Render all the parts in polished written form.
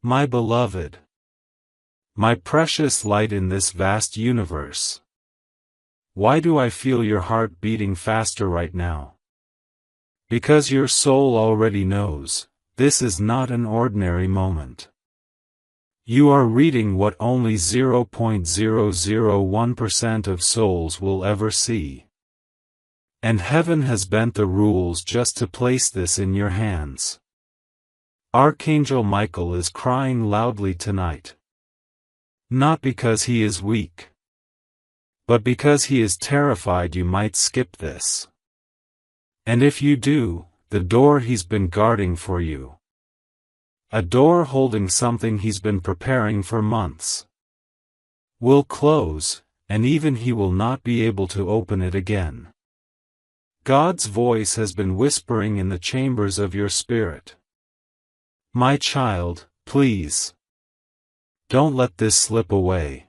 My beloved, my precious light in this vast universe. Why do I feel your heart beating faster right now? Because your soul already knows, this is not an ordinary moment. You are reading what only 0.001% of souls will ever see. And heaven has bent the rules just to place this in your hands. Archangel Michael is crying loudly tonight. Not because he is weak, but because he is terrified you might skip this. And if you do, the door he's been guarding for you, a door holding something he's been preparing for months, will close, and even he will not be able to open it again. God's voice has been whispering in the chambers of your spirit. My child, please, don't let this slip away.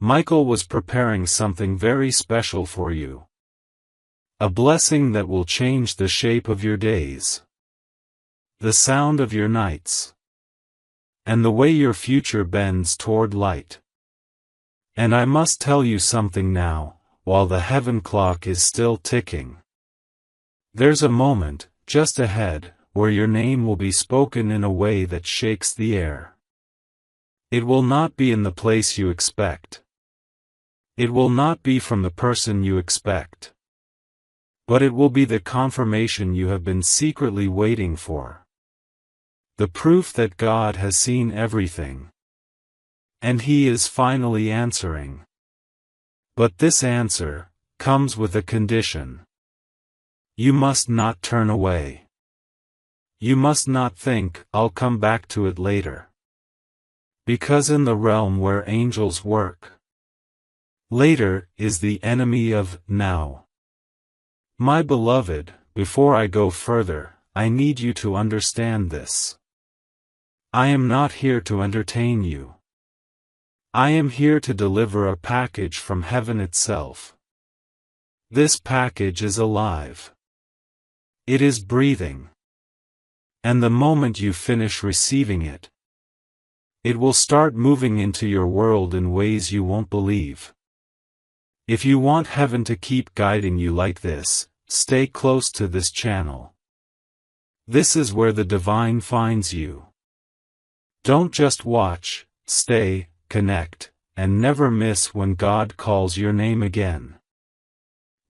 Michael was preparing something very special for you. A blessing that will change the shape of your days, the sound of your nights, and the way your future bends toward light. And I must tell you something now, while the heaven clock is still ticking. There's a moment, just ahead, where your name will be spoken in a way that shakes the air. It will not be in the place you expect. It will not be from the person you expect. But it will be the confirmation you have been secretly waiting for. The proof that God has seen everything. And He is finally answering. But this answer comes with a condition. You must not turn away. You must not think, I'll come back to it later. Because in the realm where angels work, later is the enemy of now. My beloved, before I go further, I need you to understand this. I am not here to entertain you. I am here to deliver a package from heaven itself. This package is alive. It is breathing. And the moment you finish receiving it, it will start moving into your world in ways you won't believe. If you want heaven to keep guiding you like this, stay close to this channel. This is where the divine finds you. Don't just watch, stay, connect, and never miss when God calls your name again.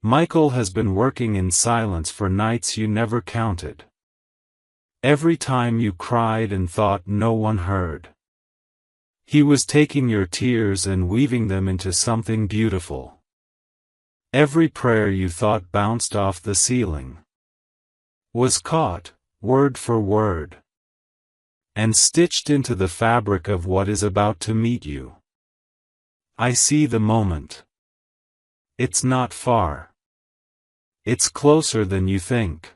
Michael has been working in silence for nights you never counted. Every time you cried and thought no one heard. He was taking your tears and weaving them into something beautiful. Every prayer you thought bounced off the ceiling was caught, word for word, and stitched into the fabric of what is about to meet you. I see the moment. It's not far. It's closer than you think.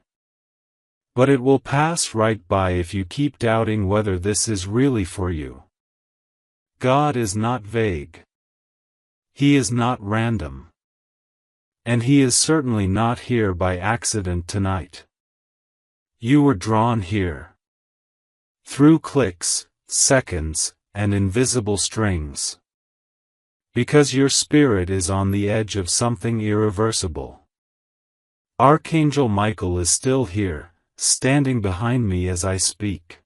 But it will pass right by if you keep doubting whether this is really for you. God is not vague. He is not random. And He is certainly not here by accident tonight. You were drawn here. Through clicks, seconds, and invisible strings. Because your spirit is on the edge of something irreversible. Archangel Michael is still here, standing behind me as I speak.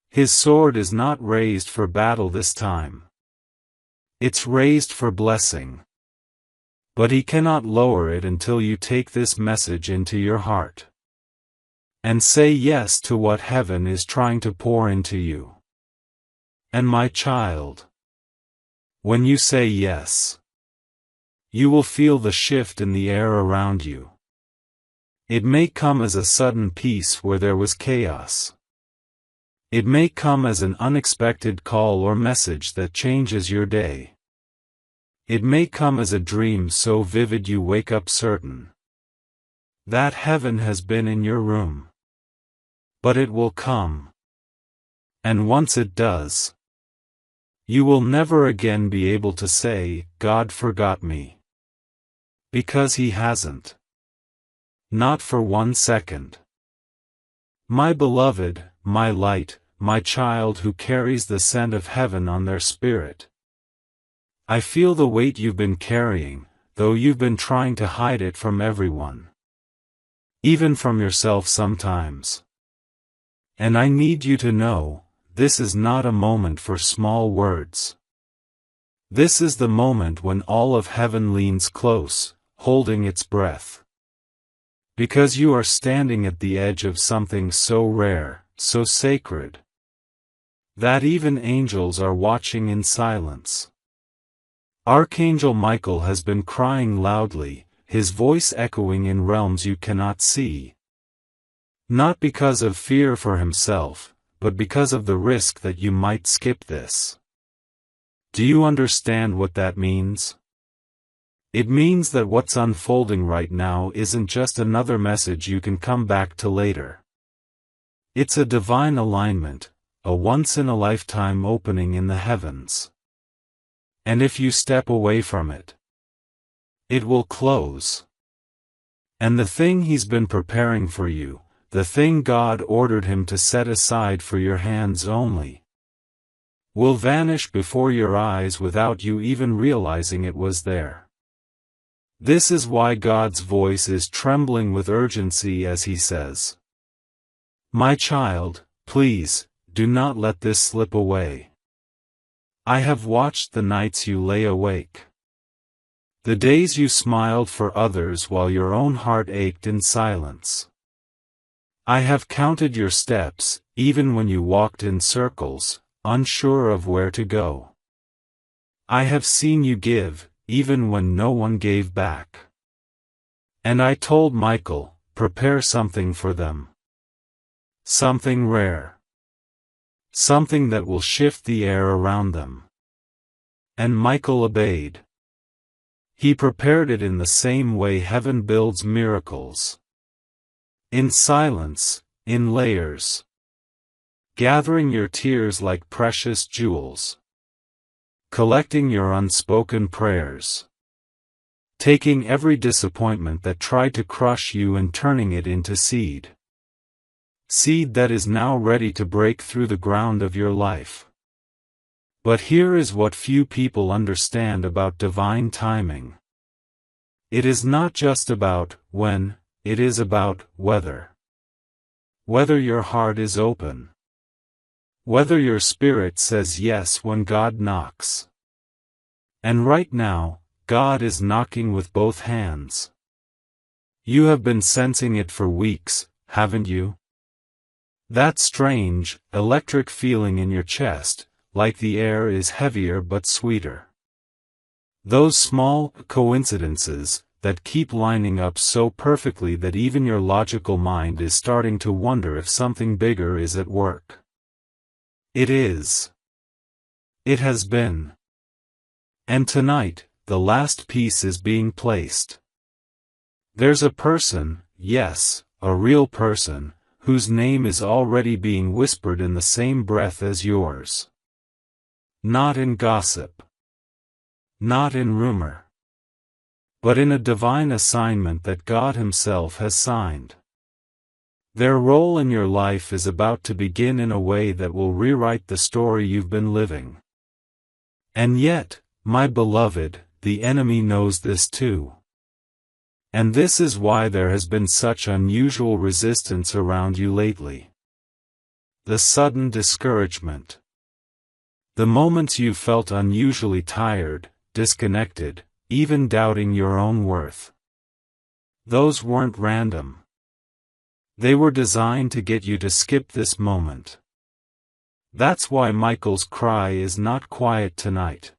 His sword is not raised for battle this time. It's raised for blessing. But he cannot lower it until you take this message into your heart. And say yes to what heaven is trying to pour into you. And my child, when you say yes, you will feel the shift in the air around you. It may come as a sudden peace where there was chaos. It may come as an unexpected call or message that changes your day. It may come as a dream so vivid you wake up certain that heaven has been in your room. But it will come. And once it does, you will never again be able to say, God forgot me. Because He hasn't. Not for 1 second. My beloved, my light, my child who carries the scent of heaven on their spirit. I feel the weight you've been carrying, though you've been trying to hide it from everyone. Even from yourself sometimes. And I need you to know, this is not a moment for small words. This is the moment when all of heaven leans close, holding its breath. Because you are standing at the edge of something so rare, so sacred, that even angels are watching in silence. Archangel Michael has been crying loudly, his voice echoing in realms you cannot see. Not because of fear for himself, but because of the risk that you might skip this. Do you understand what that means? It means that what's unfolding right now isn't just another message you can come back to later. It's a divine alignment, a once-in-a-lifetime opening in the heavens. And if you step away from it, it will close. And the thing he's been preparing for you, the thing God ordered him to set aside for your hands only, will vanish before your eyes without you even realizing it was there. This is why God's voice is trembling with urgency as he says, "My child, please, do not let this slip away. I have watched the nights you lay awake. The days you smiled for others while your own heart ached in silence. I have counted your steps, even when you walked in circles, unsure of where to go. I have seen you give, even when no one gave back. And I told Michael, prepare something for them. Something rare. Something that will shift the air around them." And Michael obeyed. He prepared it in the same way heaven builds miracles. In silence, in layers. Gathering your tears like precious jewels. Collecting your unspoken prayers. Taking every disappointment that tried to crush you and turning it into seed. Seed that is now ready to break through the ground of your life. But here is what few people understand about divine timing. It is not just about when, it is about whether. Whether your heart is open. Whether your spirit says yes when God knocks. And right now, God is knocking with both hands. You have been sensing it for weeks, haven't you? That strange, electric feeling in your chest, like the air is heavier but sweeter. Those small coincidences that keep lining up so perfectly that even your logical mind is starting to wonder if something bigger is at work. It is. It has been. And tonight, the last piece is being placed. There's a person, yes, a real person, whose name is already being whispered in the same breath as yours. Not in gossip. Not in rumor. But in a divine assignment that God Himself has signed. Their role in your life is about to begin in a way that will rewrite the story you've been living. And yet, my beloved, the enemy knows this too. And this is why there has been such unusual resistance around you lately. The sudden discouragement. The moments you felt unusually tired, disconnected, even doubting your own worth. Those weren't random. They were designed to get you to skip this moment. That's why Michael's cry is not quiet tonight.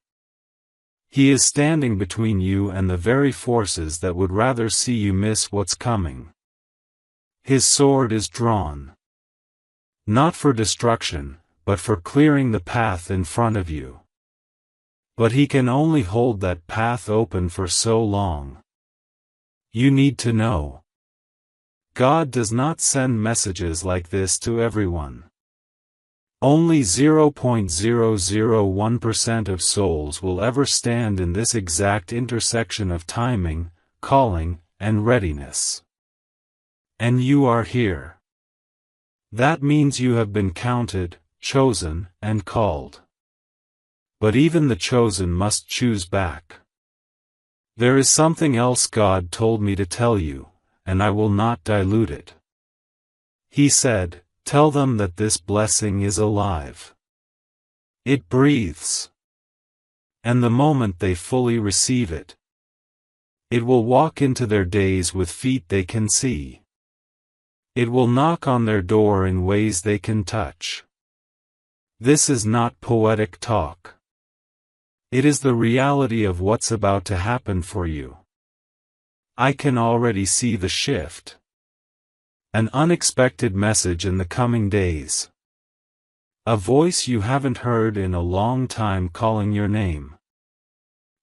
He is standing between you and the very forces that would rather see you miss what's coming. His sword is drawn. Not for destruction, but for clearing the path in front of you. But he can only hold that path open for so long. You need to know. God does not send messages like this to everyone. Only 0.001% of souls will ever stand in this exact intersection of timing, calling, and readiness. And you are here. That means you have been counted, chosen, and called. But even the chosen must choose back. There is something else God told me to tell you, and I will not dilute it. He said, tell them that this blessing is alive. It breathes. And the moment they fully receive it, it will walk into their days with feet they can see. It will knock on their door in ways they can touch. This is not poetic talk. It is the reality of what's about to happen for you. I can already see the shift. An unexpected message in the coming days. A voice you haven't heard in a long time calling your name.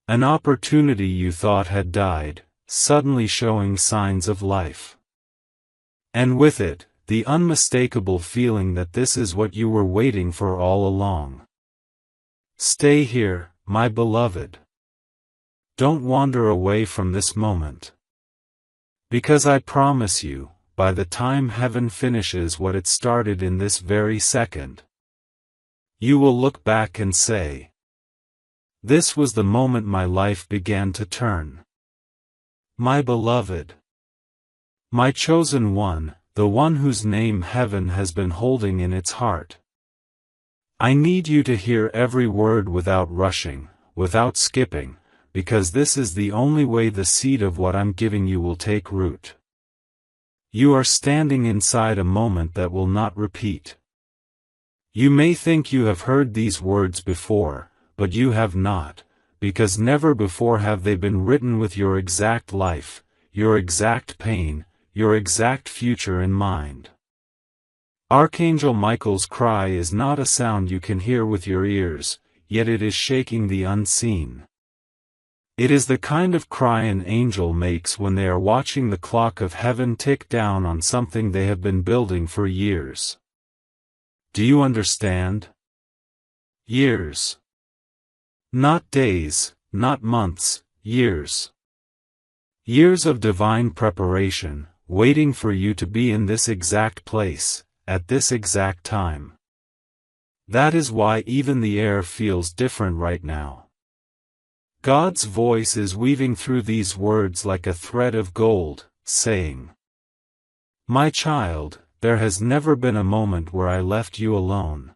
An opportunity you thought had died, suddenly showing signs of life. And with it, the unmistakable feeling that this is what you were waiting for all along. Stay here, my beloved. Don't wander away from this moment. Because I promise you, by the time heaven finishes what it started in this very second, you will look back and say, this was the moment my life began to turn. My beloved. My chosen one, the one whose name heaven has been holding in its heart. I need you to hear every word without rushing, without skipping, because this is the only way the seed of what I'm giving you will take root. You are standing inside a moment that will not repeat. You may think you have heard these words before, but you have not, because never before have they been written with your exact life, your exact pain, your exact future in mind. Archangel Michael's cry is not a sound you can hear with your ears, yet it is shaking the unseen. It is the kind of cry an angel makes when they are watching the clock of heaven tick down on something they have been building for years. Do you understand? Years. Not days, not months, years. Years of divine preparation, waiting for you to be in this exact place, at this exact time. That is why even the air feels different right now. God's voice is weaving through these words like a thread of gold, saying, my child, there has never been a moment where I left you alone.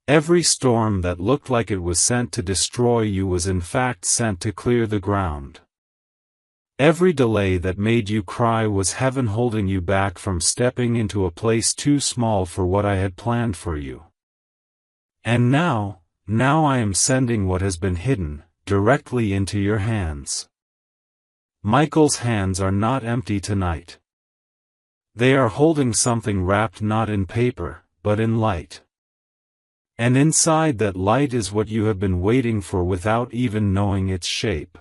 Every storm that looked like it was sent to destroy you was in fact sent to clear the ground. Every delay that made you cry was heaven holding you back from stepping into a place too small for what I had planned for you. And now I am sending what has been hidden, directly into your hands. Michael's hands are not empty tonight. They are holding something wrapped not in paper, but in light. And inside that light is what you have been waiting for without even knowing its shape.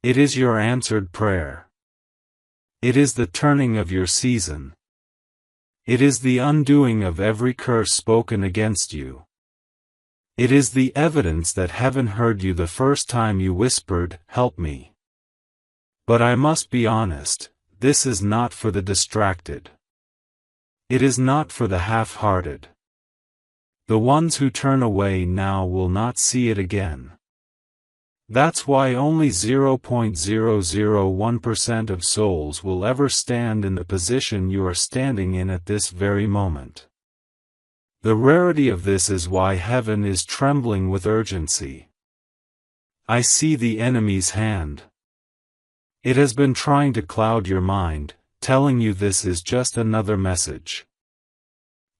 It is your answered prayer. It is the turning of your season. It is the undoing of every curse spoken against you. It is the evidence that heaven heard you the first time you whispered, help me. But I must be honest, this is not for the distracted. It is not for the half-hearted. The ones who turn away now will not see it again. That's why only 0.001% of souls will ever stand in the position you are standing in at this very moment. The rarity of this is why heaven is trembling with urgency. I see the enemy's hand. It has been trying to cloud your mind, telling you this is just another message.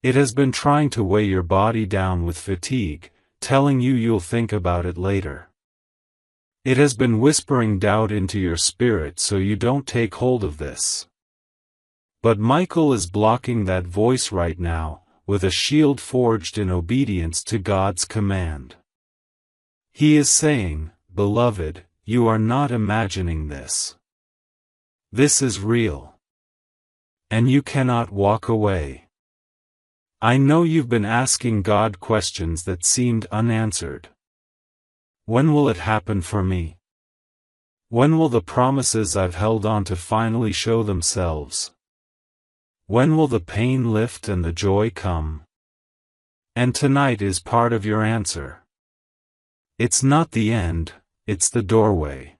It has been trying to weigh your body down with fatigue, telling you you'll think about it later. It has been whispering doubt into your spirit so you don't take hold of this. But Michael is blocking that voice right now, with a shield forged in obedience to God's command. He is saying, beloved, you are not imagining this. This is real. And you cannot walk away. I know you've been asking God questions that seemed unanswered. When will it happen for me? When will the promises I've held on to finally show themselves? When will the pain lift and the joy come? And tonight is part of your answer. It's not the end, it's the doorway.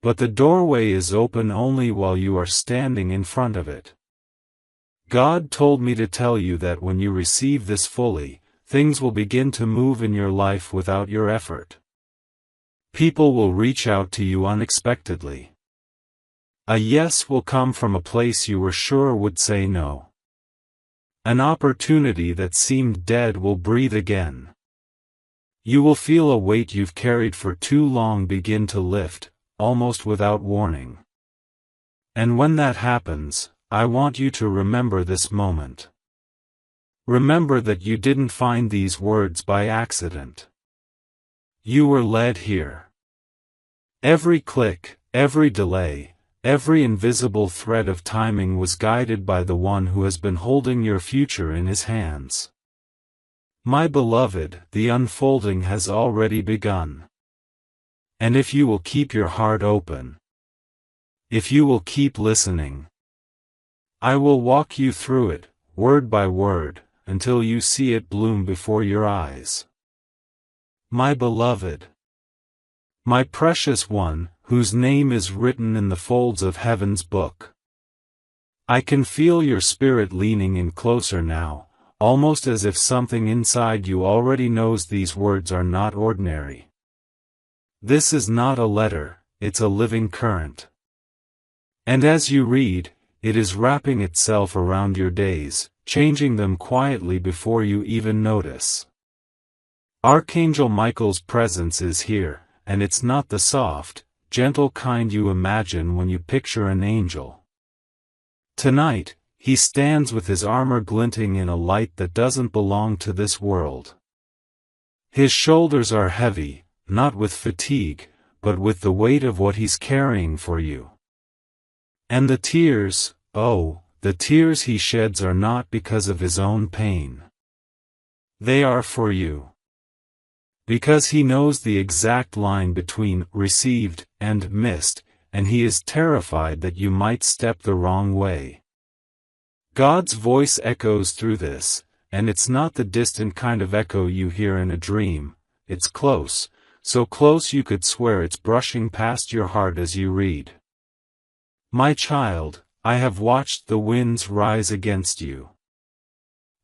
But the doorway is open only while you are standing in front of it. God told me to tell you that when you receive this fully, things will begin to move in your life without your effort. People will reach out to you unexpectedly. A yes will come from a place you were sure would say no. An opportunity that seemed dead will breathe again. You will feel a weight you've carried for too long begin to lift, almost without warning. And when that happens, I want you to remember this moment. Remember that you didn't find these words by accident. You were led here. Every click, every delay, every invisible thread of timing was guided by the one who has been holding your future in his hands. My beloved, the unfolding has already begun. And if you will keep your heart open, if you will keep listening, I will walk you through it, word by word, until you see it bloom before your eyes. My beloved, my precious one, whose name is written in the folds of heaven's book. I can feel your spirit leaning in closer now, almost as if something inside you already knows these words are not ordinary. This is not a letter, it's a living current. And as you read, it is wrapping itself around your days, changing them quietly before you even notice. Archangel Michael's presence is here, and it's not the soft, gentle kind you imagine when you picture an angel. Tonight, he stands with his armor glinting in a light that doesn't belong to this world. His shoulders are heavy, not with fatigue, but with the weight of what he's carrying for you. And the tears, oh, the tears he sheds are not because of his own pain. They are for you. Because he knows the exact line between received and missed, and he is terrified that you might step the wrong way. God's voice echoes through this, and it's not the distant kind of echo you hear in a dream, it's close, so close you could swear it's brushing past your heart as you read. My child, I have watched the winds rise against you.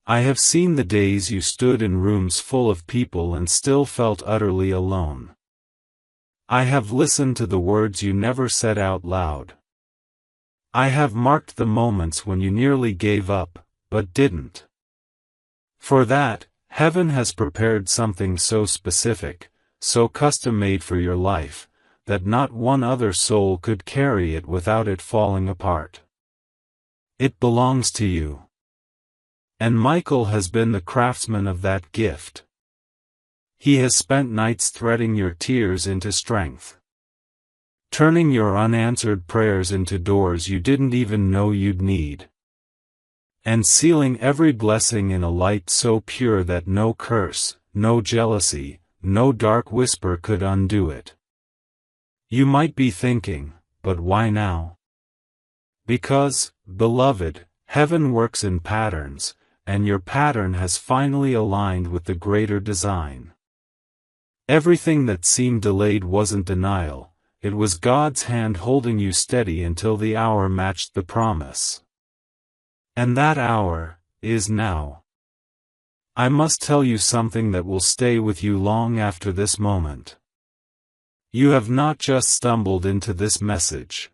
I have seen the days you stood in rooms full of people and still felt utterly alone. I have listened to the words you never said out loud. I have marked the moments when you nearly gave up, but didn't. For that, heaven has prepared something so specific, so custom-made for your life, that not one other soul could carry it without it falling apart. It belongs to you. And Michael has been the craftsman of that gift. He has spent nights threading your tears into strength, turning your unanswered prayers into doors you didn't even know you'd need, and sealing every blessing in a light so pure that no curse, no jealousy, no dark whisper could undo it. You might be thinking, but why now? Because, beloved, heaven works in patterns, and your pattern has finally aligned with the greater design. Everything that seemed delayed wasn't denial, it was God's hand holding you steady until the hour matched the promise. And that hour is now. I must tell you something that will stay with you long after this moment. You have not just stumbled into this message.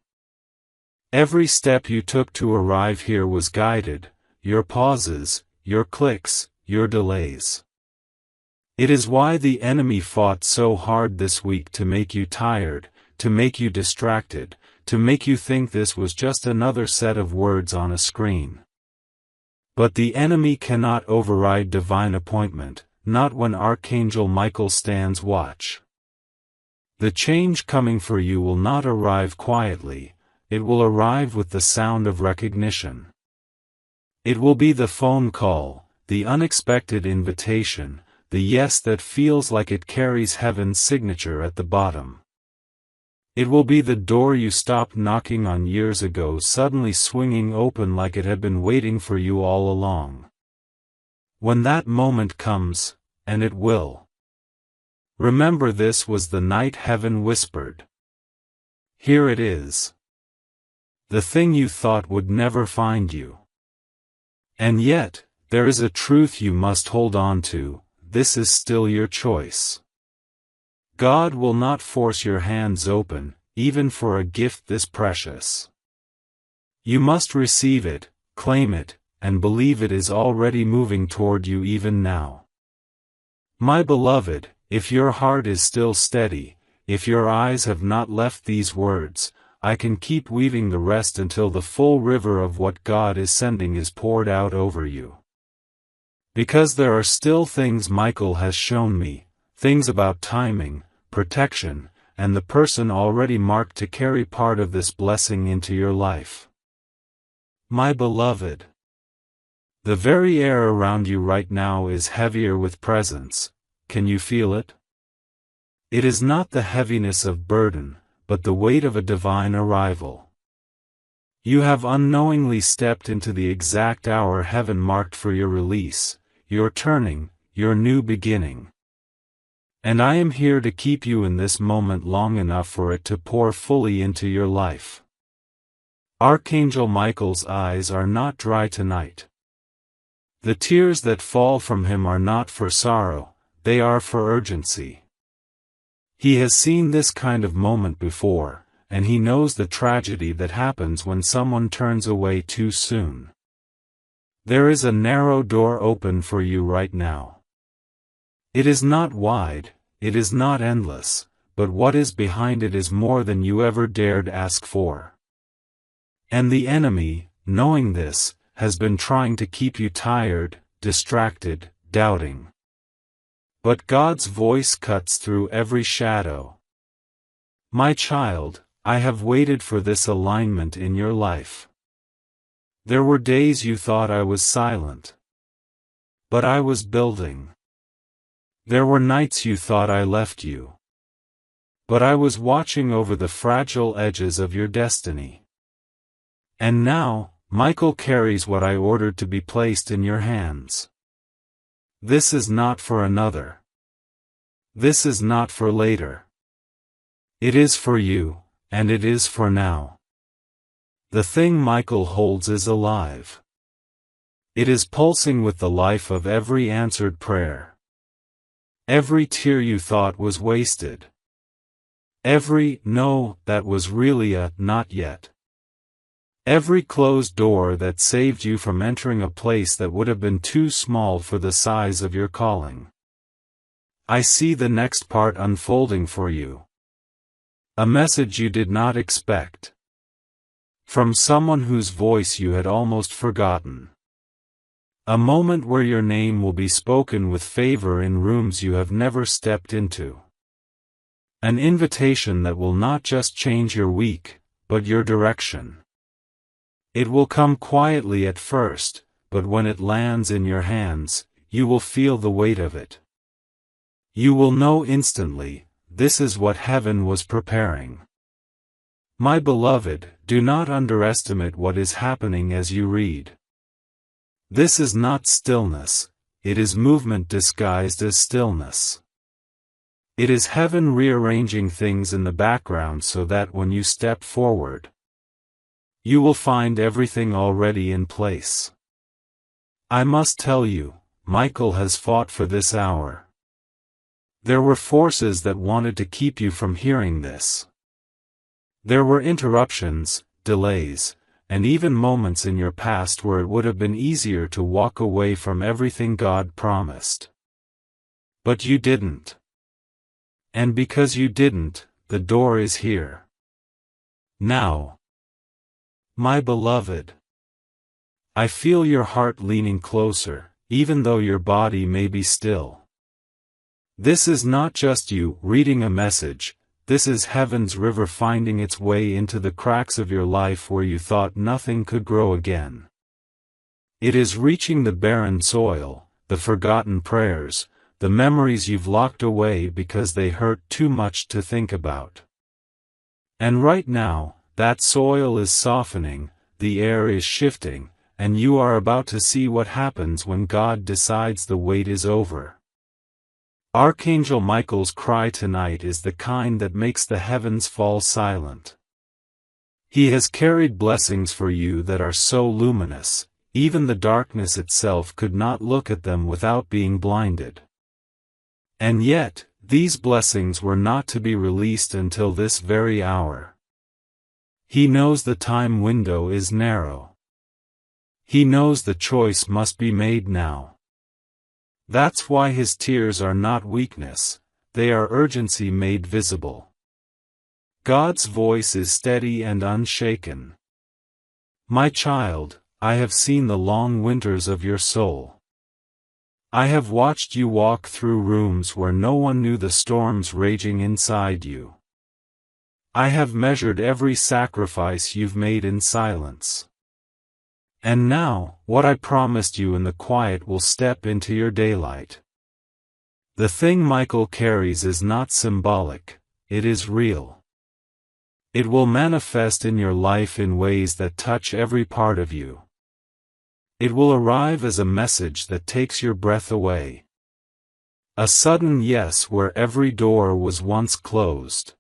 Every step you took to arrive here was guided, your pauses, your clicks, your delays. It is why the enemy fought so hard this week to make you tired, to make you distracted, to make you think this was just another set of words on a screen. But the enemy cannot override divine appointment, not when Archangel Michael stands watch. The change coming for you will not arrive quietly, it will arrive with the sound of recognition. It will be the phone call, the unexpected invitation, the yes that feels like it carries heaven's signature at the bottom. It will be the door you stopped knocking on years ago suddenly swinging open like it had been waiting for you all along. When that moment comes, and it will, remember this was the night heaven whispered. Here it is. The thing you thought would never find you. And yet, there is a truth you must hold on to, this is still your choice. God will not force your hands open, even for a gift this precious. You must receive it, claim it, and believe it is already moving toward you even now. My beloved, if your heart is still steady, if your eyes have not left these words, I can keep weaving the rest until the full river of what God is sending is poured out over you. Because there are still things Michael has shown me, things about timing, protection, and the person already marked to carry part of this blessing into your life. My beloved, the very air around you right now is heavier with presence. Can you feel it? It is not the heaviness of burden, but the weight of a divine arrival. You have unknowingly stepped into the exact hour heaven marked for your release, your turning, your new beginning. And I am here to keep you in this moment long enough for it to pour fully into your life. Archangel Michael's eyes are not dry tonight. The tears that fall from him are not for sorrow, they are for urgency. He has seen this kind of moment before, and he knows the tragedy that happens when someone turns away too soon. There is a narrow door open for you right now. It is not wide, it is not endless, but what is behind it is more than you ever dared ask for. And the enemy, knowing this, has been trying to keep you tired, distracted, doubting. But God's voice cuts through every shadow. My child, I have waited for this alignment in your life. There were days you thought I was silent. But I was building. There were nights you thought I left you. But I was watching over the fragile edges of your destiny. And now, Michael carries what I ordered to be placed in your hands. This is not for another. This is not for later. It is for you, and it is for now. The thing Michael holds is alive. It is pulsing with the life of every answered prayer. Every tear you thought was wasted. Every no that was really a not yet. Every closed door that saved you from entering a place that would have been too small for the size of your calling. I see the next part unfolding for you. A message you did not expect. From someone whose voice you had almost forgotten. A moment where your name will be spoken with favor in rooms you have never stepped into. An invitation that will not just change your week, but your direction. It will come quietly at first, but when it lands in your hands, you will feel the weight of it. You will know instantly, this is what heaven was preparing. My beloved, do not underestimate what is happening as you read. This is not stillness, it is movement disguised as stillness. It is heaven rearranging things in the background so that when you step forward, you will find everything already in place. I must tell you, Michael has fought for this hour. There were forces that wanted to keep you from hearing this. There were interruptions, delays, and even moments in your past where it would have been easier to walk away from everything God promised. But you didn't. And because you didn't, the door is here. Now. My beloved, I feel your heart leaning closer, even though your body may be still. This is not just you reading a message, this is heaven's river finding its way into the cracks of your life where you thought nothing could grow again. It is reaching the barren soil, the forgotten prayers, the memories you've locked away because they hurt too much to think about. And right now, that soil is softening, the air is shifting, and you are about to see what happens when God decides the wait is over. Archangel Michael's cry tonight is the kind that makes the heavens fall silent. He has carried blessings for you that are so luminous, even the darkness itself could not look at them without being blinded. And yet, these blessings were not to be released until this very hour. He knows the time window is narrow. He knows the choice must be made now. That's why his tears are not weakness, they are urgency made visible. God's voice is steady and unshaken. My child, I have seen the long winters of your soul. I have watched you walk through rooms where no one knew the storms raging inside you. I have measured every sacrifice you've made in silence. And now, what I promised you in the quiet will step into your daylight. The thing Michael carries is not symbolic, it is real. It will manifest in your life in ways that touch every part of you. It will arrive as a message that takes your breath away. A sudden yes where every door was once closed.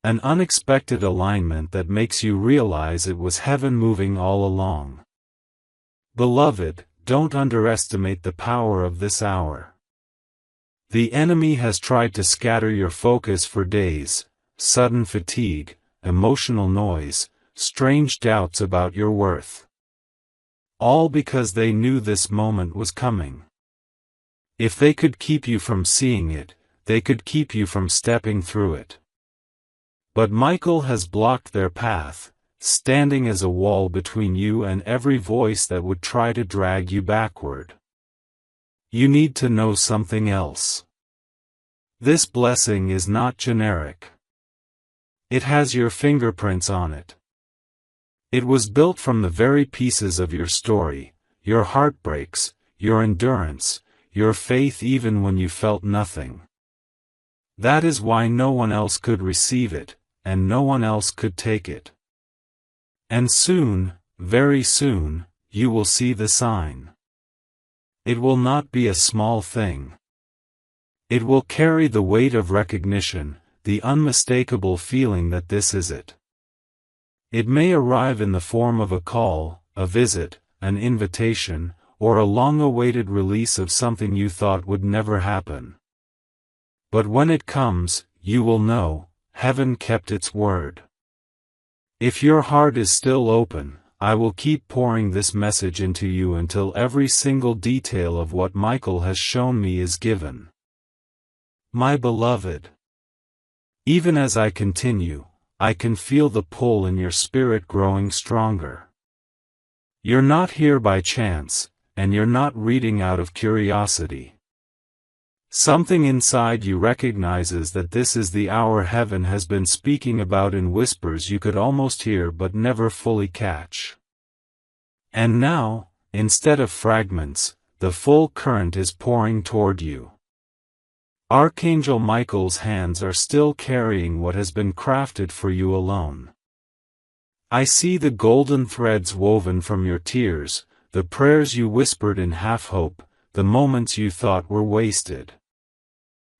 An unexpected alignment that makes you realize it was heaven moving all along. Beloved, don't underestimate the power of this hour. The enemy has tried to scatter your focus for days, sudden fatigue, emotional noise, strange doubts about your worth. All because they knew this moment was coming. If they could keep you from seeing it, they could keep you from stepping through it. But Michael has blocked their path, standing as a wall between you and every voice that would try to drag you backward. You need to know something else. This blessing is not generic. It has your fingerprints on it. It was built from the very pieces of your story, your heartbreaks, your endurance, your faith even when you felt nothing. That is why no one else could receive it, and no one else could take it. And soon, very soon, you will see the sign. It will not be a small thing. It will carry the weight of recognition, the unmistakable feeling that this is it. It may arrive in the form of a call, a visit, an invitation, or a long-awaited release of something you thought would never happen. But when it comes, you will know, heaven kept its word. If your heart is still open, I will keep pouring this message into you until every single detail of what Michael has shown me is given. My beloved, even as I continue, I can feel the pull in your spirit growing stronger. You're not here by chance, and you're not reading out of curiosity. Something inside you recognizes that this is the hour heaven has been speaking about in whispers you could almost hear but never fully catch. And now, instead of fragments, the full current is pouring toward you. Archangel Michael's hands are still carrying what has been crafted for you alone. I see the golden threads woven from your tears, the prayers you whispered in half-hope, the moments you thought were wasted.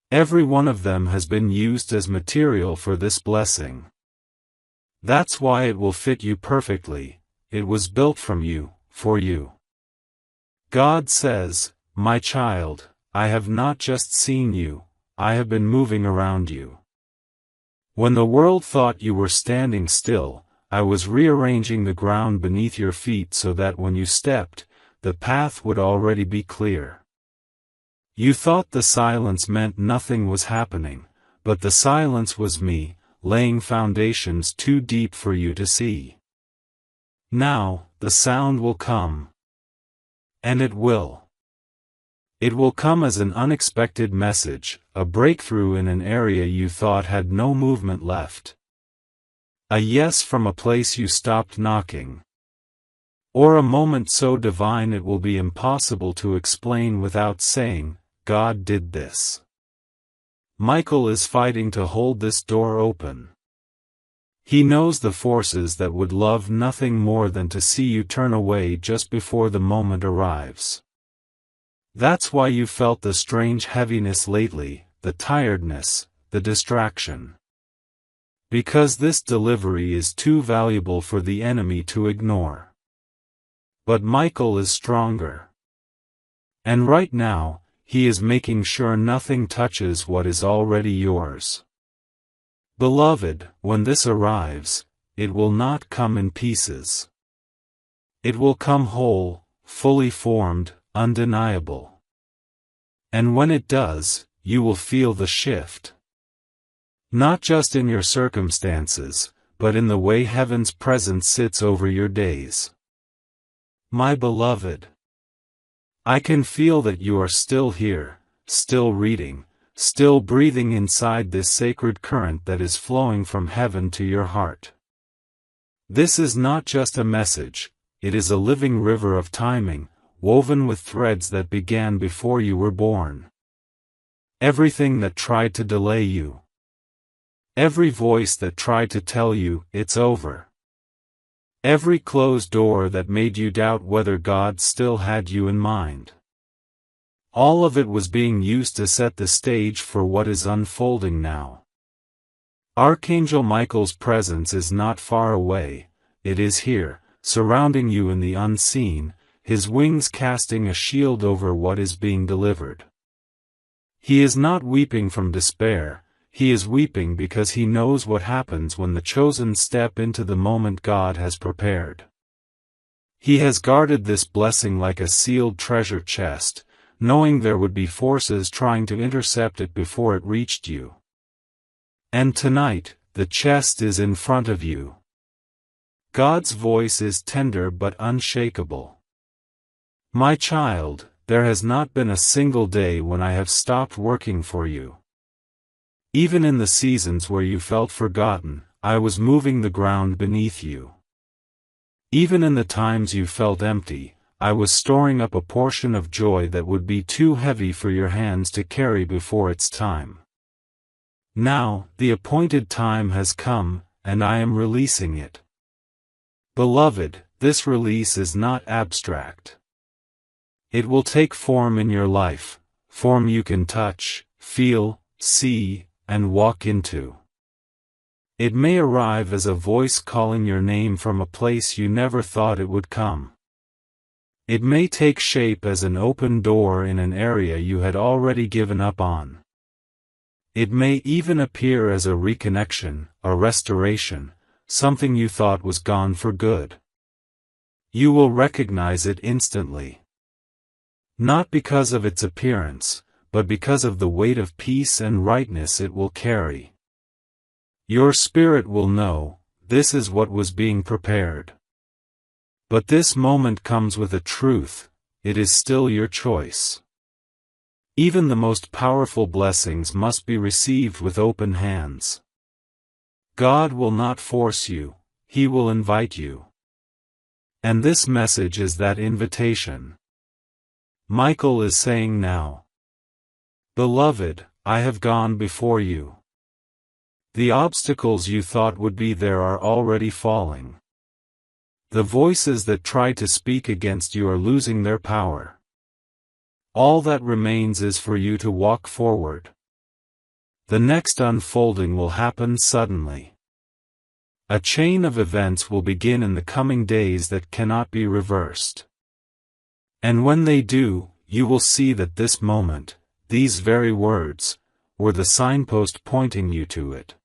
Every one of them has been used as material for this blessing. That's why it will fit you perfectly, it was built from you, for you. God says, my child, I have not just seen you, I have been moving around you. When the world thought you were standing still, I was rearranging the ground beneath your feet so that when you stepped, the path would already be clear. You thought the silence meant nothing was happening, but the silence was me, laying foundations too deep for you to see. Now, the sound will come. And it will. It will come as an unexpected message, a breakthrough in an area you thought had no movement left. A yes from a place you stopped knocking. Or a moment so divine it will be impossible to explain without saying, God did this. Michael is fighting to hold this door open. He knows the forces that would love nothing more than to see you turn away just before the moment arrives. That's why you felt the strange heaviness lately, the tiredness, the distraction. Because this delivery is too valuable for the enemy to ignore. But Michael is stronger. And right now, he is making sure nothing touches what is already yours. Beloved, when this arrives, it will not come in pieces. It will come whole, fully formed, undeniable. And when it does, you will feel the shift. Not just in your circumstances, but in the way heaven's presence sits over your days. My beloved, I can feel that you are still here, still reading, still breathing inside this sacred current that is flowing from heaven to your heart. This is not just a message, it is a living river of timing, woven with threads that began before you were born. Everything that tried to delay you. Every voice that tried to tell you, it's over. Every closed door that made you doubt whether God still had you in mind. All of it was being used to set the stage for what is unfolding now. Archangel Michael's presence is not far away, it is here, surrounding you in the unseen, his wings casting a shield over what is being delivered. He is not weeping from despair, he is weeping because he knows what happens when the chosen step into the moment God has prepared. He has guarded this blessing like a sealed treasure chest, knowing there would be forces trying to intercept it before it reached you. And tonight, the chest is in front of you. God's voice is tender but unshakable. My child, there has not been a single day when I have stopped working for you. Even in the seasons where you felt forgotten, I was moving the ground beneath you. Even in the times you felt empty, I was storing up a portion of joy that would be too heavy for your hands to carry before its time. Now, the appointed time has come, and I am releasing it. Beloved, this release is not abstract. It will take form in your life, form you can touch, feel, see, and walk into. It may arrive as a voice calling your name from a place you never thought it would come. It may take shape as an open door in an area you had already given up on. It may even appear as a reconnection, a restoration, something you thought was gone for good. You will recognize it instantly. Not because of its appearance, but because of the weight of peace and rightness it will carry. Your spirit will know, this is what was being prepared. But this moment comes with a truth, it is still your choice. Even the most powerful blessings must be received with open hands. God will not force you, He will invite you. And this message is that invitation. Michael is saying now, Beloved, I have gone before you. The obstacles you thought would be there are already falling. The voices that try to speak against you are losing their power. All that remains is for you to walk forward. The next unfolding will happen suddenly. A chain of events will begin in the coming days that cannot be reversed. And when they do, you will see that this moment, these very words, were the signpost pointing you to it.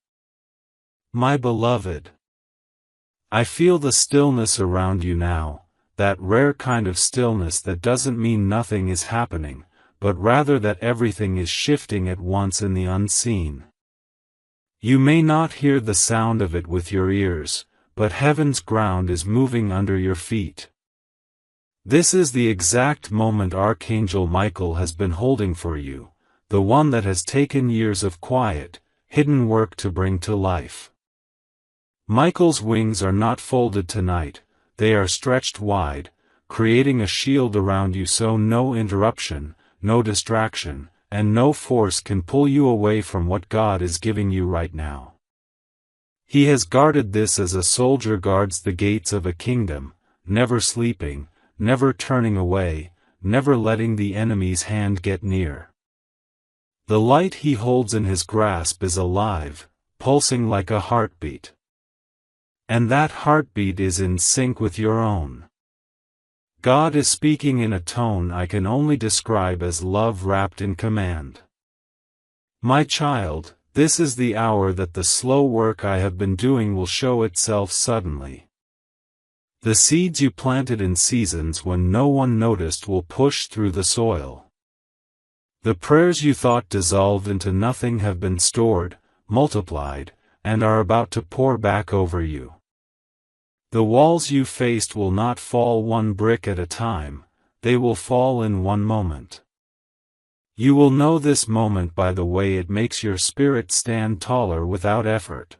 My beloved, I feel the stillness around you now, that rare kind of stillness that doesn't mean nothing is happening, but rather that everything is shifting at once in the unseen. You may not hear the sound of it with your ears, but heaven's ground is moving under your feet. This is the exact moment Archangel Michael has been holding for you, the one that has taken years of quiet, hidden work to bring to life. Michael's wings are not folded tonight, they are stretched wide, creating a shield around you so no interruption, no distraction, and no force can pull you away from what God is giving you right now. He has guarded this as a soldier guards the gates of a kingdom, never sleeping, never turning away, never letting the enemy's hand get near. The light he holds in his grasp is alive, pulsing like a heartbeat. And that heartbeat is in sync with your own. God is speaking in a tone I can only describe as love wrapped in command. My child, this is the hour that the slow work I have been doing will show itself suddenly. The seeds you planted in seasons when no one noticed will push through the soil. The prayers you thought dissolved into nothing have been stored, multiplied, and are about to pour back over you. The walls you faced will not fall one brick at a time, they will fall in one moment. You will know this moment by the way it makes your spirit stand taller without effort.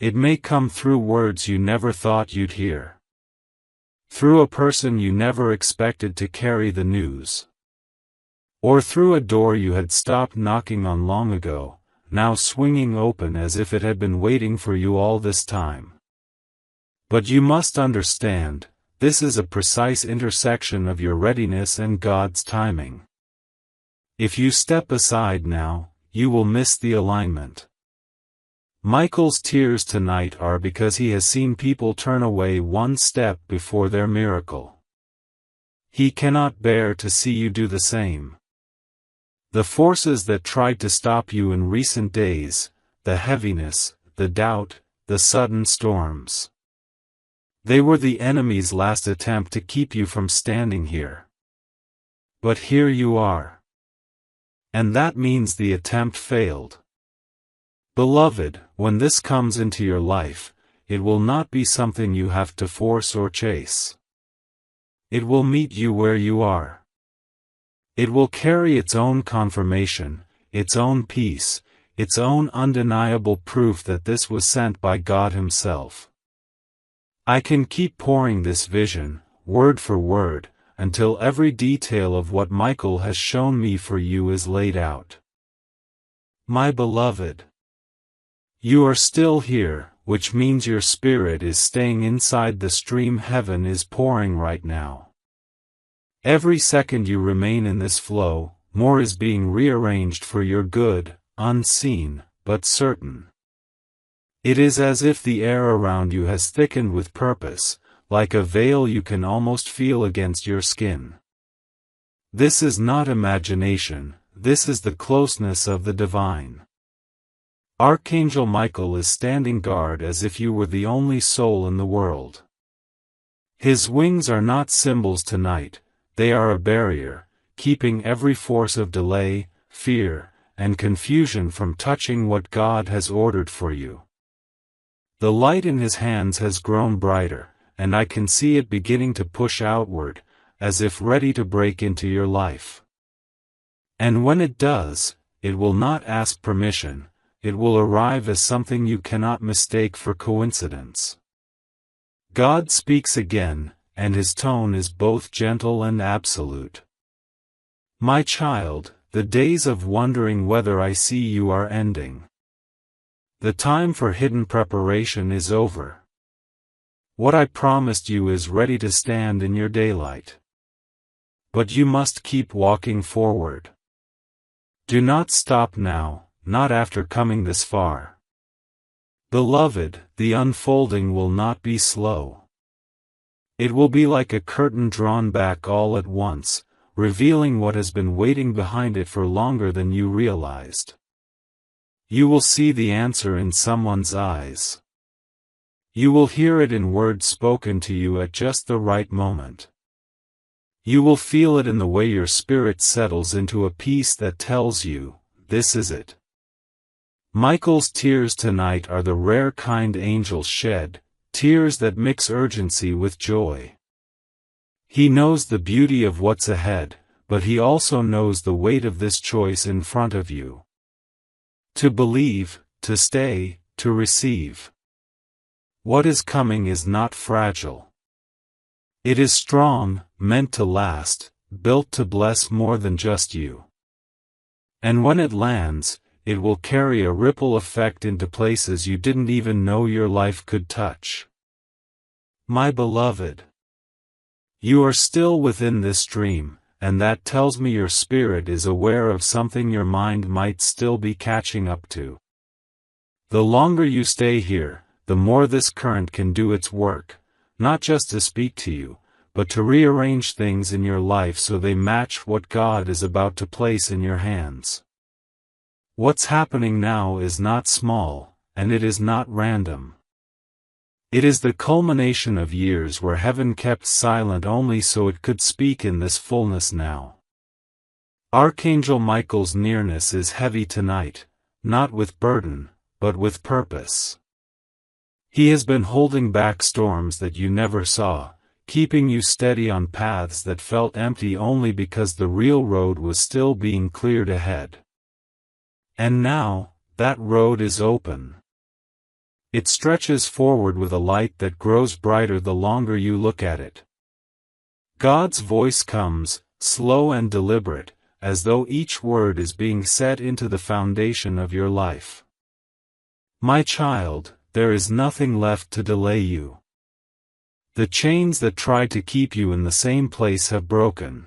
It may come through words you never thought you'd hear. Through a person you never expected to carry the news. Or through a door you had stopped knocking on long ago, now swinging open as if it had been waiting for you all this time. But you must understand, this is a precise intersection of your readiness and God's timing. If you step aside now, you will miss the alignment. Michael's tears tonight are because he has seen people turn away one step before their miracle. He cannot bear to see you do the same. The forces that tried to stop you in recent days, the heaviness, the doubt, the sudden storms. They were the enemy's last attempt to keep you from standing here. But here you are. And that means the attempt failed. Beloved, when this comes into your life, it will not be something you have to force or chase. It will meet you where you are. It will carry its own confirmation, its own peace, its own undeniable proof that this was sent by God Himself. I can keep pouring this vision, word for word, until every detail of what Michael has shown me for you is laid out. My beloved, you are still here, which means your spirit is staying inside the stream heaven is pouring right now. Every second you remain in this flow, more is being rearranged for your good, unseen, but certain. It is as if the air around you has thickened with purpose, like a veil you can almost feel against your skin. This is not imagination, this is the closeness of the divine. Archangel Michael is standing guard as if you were the only soul in the world. His wings are not symbols tonight, they are a barrier, keeping every force of delay, fear, and confusion from touching what God has ordered for you. The light in his hands has grown brighter, and I can see it beginning to push outward, as if ready to break into your life. And when it does, it will not ask permission, it will arrive as something you cannot mistake for coincidence. God speaks again, and his tone is both gentle and absolute. My child, the days of wondering whether I see you are ending. The time for hidden preparation is over. What I promised you is ready to stand in your daylight. But you must keep walking forward. Do not stop now, not after coming this far. Beloved, the unfolding will not be slow. It will be like a curtain drawn back all at once, revealing what has been waiting behind it for longer than you realized. You will see the answer in someone's eyes. You will hear it in words spoken to you at just the right moment. You will feel it in the way your spirit settles into a peace that tells you, this is it. Michael's tears tonight are the rare kind angels shed, tears that mix urgency with joy. He knows the beauty of what's ahead, but he also knows the weight of this choice in front of you. To believe, to stay, to receive. What is coming is not fragile. It is strong, meant to last, built to bless more than just you. And when it lands, it will carry a ripple effect into places you didn't even know your life could touch. My beloved, you are still within this dream, and that tells me your spirit is aware of something your mind might still be catching up to. The longer you stay here, the more this current can do its work, not just to speak to you, but to rearrange things in your life so they match what God is about to place in your hands. What's happening now is not small, and it is not random. It is the culmination of years where heaven kept silent only so it could speak in this fullness now. Archangel Michael's nearness is heavy tonight, not with burden, but with purpose. He has been holding back storms that you never saw, keeping you steady on paths that felt empty only because the real road was still being cleared ahead. And now, that road is open. It stretches forward with a light that grows brighter the longer you look at it. God's voice comes, slow and deliberate, as though each word is being set into the foundation of your life. My child, there is nothing left to delay you. The chains that tried to keep you in the same place have broken.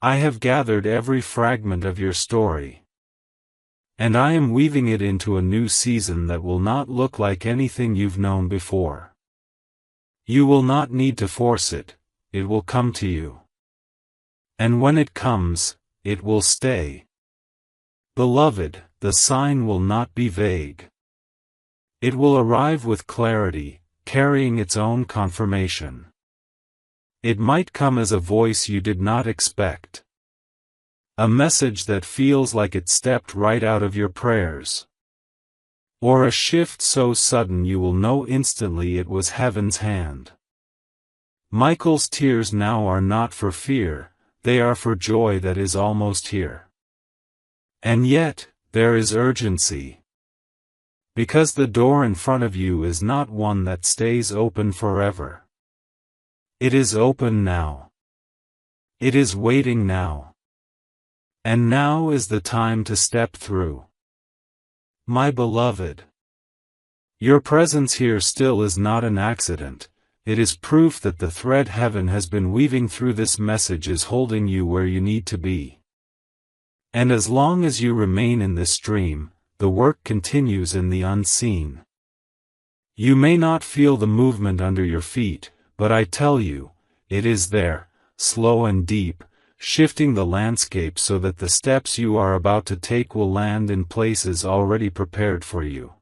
I have gathered every fragment of your story, and I am weaving it into a new season that will not look like anything you've known before. You will not need to force it, it will come to you. And when it comes, it will stay. Beloved, the sign will not be vague. It will arrive with clarity, carrying its own confirmation. It might come as a voice you did not expect. A message that feels like it stepped right out of your prayers. Or a shift so sudden you will know instantly it was heaven's hand. Michael's tears now are not for fear, they are for joy that is almost here. And yet, there is urgency. Because the door in front of you is not one that stays open forever. It is open now. It is waiting now. And now is the time to step through. My beloved, your presence here still is not an accident, it is proof that the thread heaven has been weaving through this message is holding you where you need to be. And as long as you remain in this stream, the work continues in the unseen. You may not feel the movement under your feet, but I tell you, it is there, slow and deep, shifting the landscape so that the steps you are about to take will land in places already prepared for you.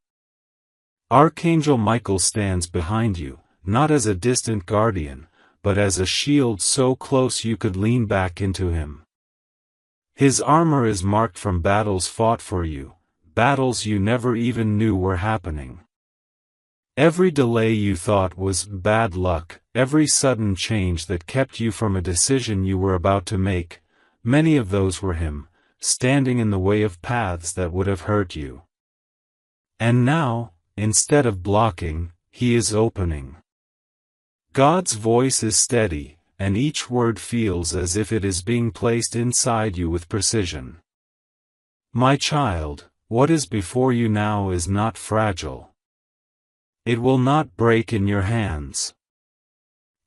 Archangel Michael stands behind you, not as a distant guardian, but as a shield so close you could lean back into him. His armor is marked from battles fought for you, battles you never even knew were happening. Every delay you thought was bad luck, every sudden change that kept you from a decision you were about to make, many of those were him, standing in the way of paths that would have hurt you. And now, instead of blocking, he is opening. God's voice is steady, and each word feels as if it is being placed inside you with precision. My child, what is before you now is not fragile. It will not break in your hands.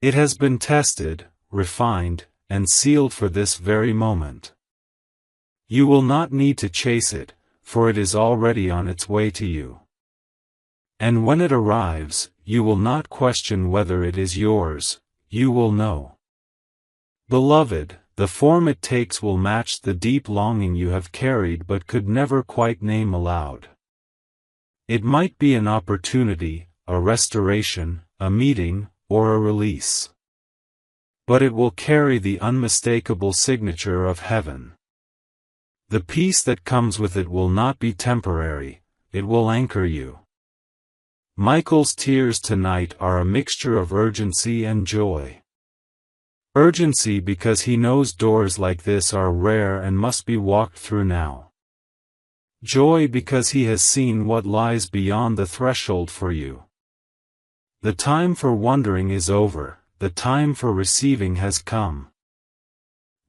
It has been tested, refined, and sealed for this very moment. You will not need to chase it, for it is already on its way to you. And when it arrives, you will not question whether it is yours, you will know. Beloved, the form it takes will match the deep longing you have carried but could never quite name aloud. It might be an opportunity, a restoration, a meeting, or a release. But it will carry the unmistakable signature of heaven. The peace that comes with it will not be temporary, it will anchor you. Michael's tears tonight are a mixture of urgency and joy. Urgency because he knows doors like this are rare and must be walked through now. Joy because he has seen what lies beyond the threshold for you. The time for wondering is over, the time for receiving has come.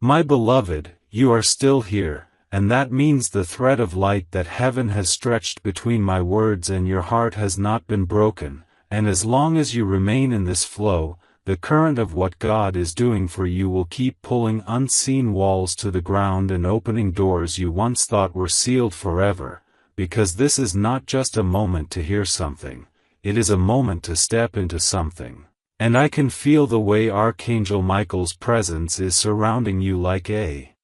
My beloved, you are still here, and that means the thread of light that heaven has stretched between my words and your heart has not been broken, and as long as you remain in this flow, the current of what God is doing for you will keep pulling unseen walls to the ground and opening doors you once thought were sealed forever, because this is not just a moment to hear something, it is a moment to step into something. And I can feel the way Archangel Michael's presence is surrounding you like a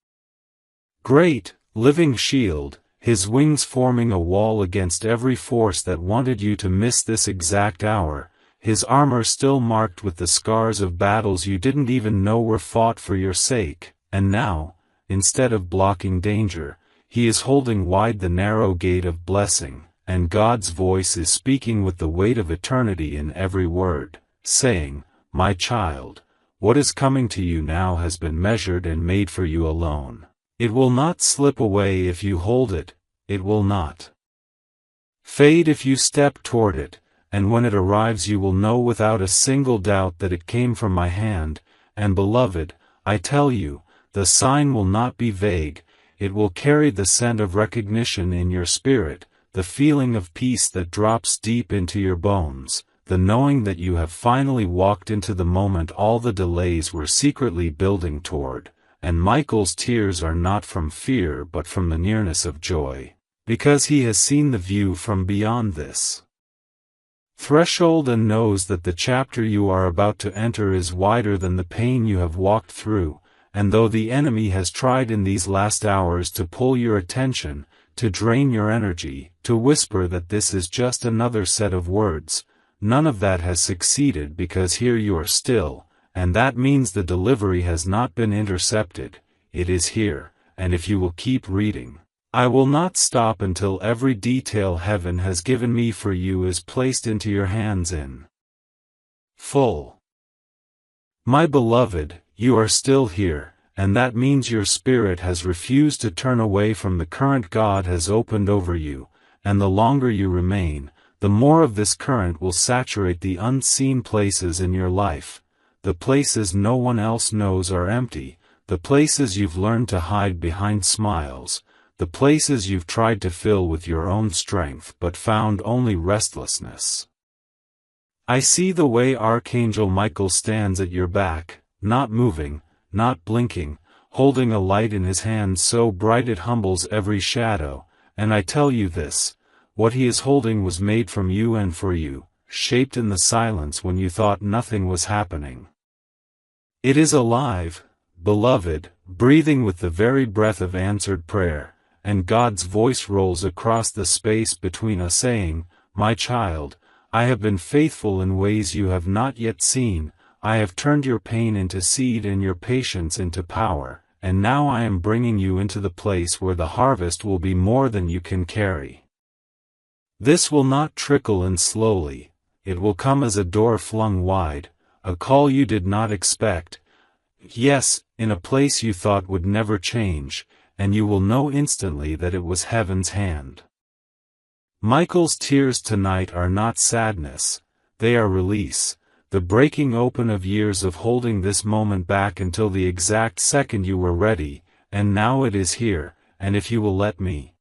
great, living shield, his wings forming a wall against every force that wanted you to miss this exact hour, his armor still marked with the scars of battles you didn't even know were fought for your sake, and now, instead of blocking danger, he is holding wide the narrow gate of blessing, and God's voice is speaking with the weight of eternity in every word, saying, "My child, what is coming to you now has been measured and made for you alone. It will not slip away if you hold it, it will not fade if you step toward it, and when it arrives you will know without a single doubt that it came from my hand, and beloved, I tell you, the sign will not be vague, it will carry the scent of recognition in your spirit, the feeling of peace that drops deep into your bones, the knowing that you have finally walked into the moment all the delays were secretly building toward, and Michael's tears are not from fear but from the nearness of joy, because he has seen the view from beyond this threshold and knows that the chapter you are about to enter is wider than the pain you have walked through, and though the enemy has tried in these last hours to pull your attention, to drain your energy, to whisper that this is just another set of words, none of that has succeeded because here you are still, and that means the delivery has not been intercepted, it is here, and if you will keep reading, I will not stop until every detail heaven has given me for you is placed into your hands in full. My beloved, you are still here, and that means your spirit has refused to turn away from the current God has opened over you, and the longer you remain, the more of this current will saturate the unseen places in your life, the places no one else knows are empty, the places you've learned to hide behind smiles, the places you've tried to fill with your own strength but found only restlessness. I see the way Archangel Michael stands at your back, not moving, not blinking, holding a light in his hand so bright it humbles every shadow, and I tell you this, what he is holding was made from you and for you, shaped in the silence when you thought nothing was happening. It is alive, beloved, breathing with the very breath of answered prayer, and God's voice rolls across the space between us saying, "My child, I have been faithful in ways you have not yet seen, I have turned your pain into seed and your patience into power, and now I am bringing you into the place where the harvest will be more than you can carry. This will not trickle in slowly, it will come as a door flung wide, a call you did not expect, yes, in a place you thought would never change, and you will know instantly that it was heaven's hand." Michael's tears tonight are not sadness, they are release, the breaking open of years of holding this moment back until the exact second you were ready, and now it is here, and if you will let me,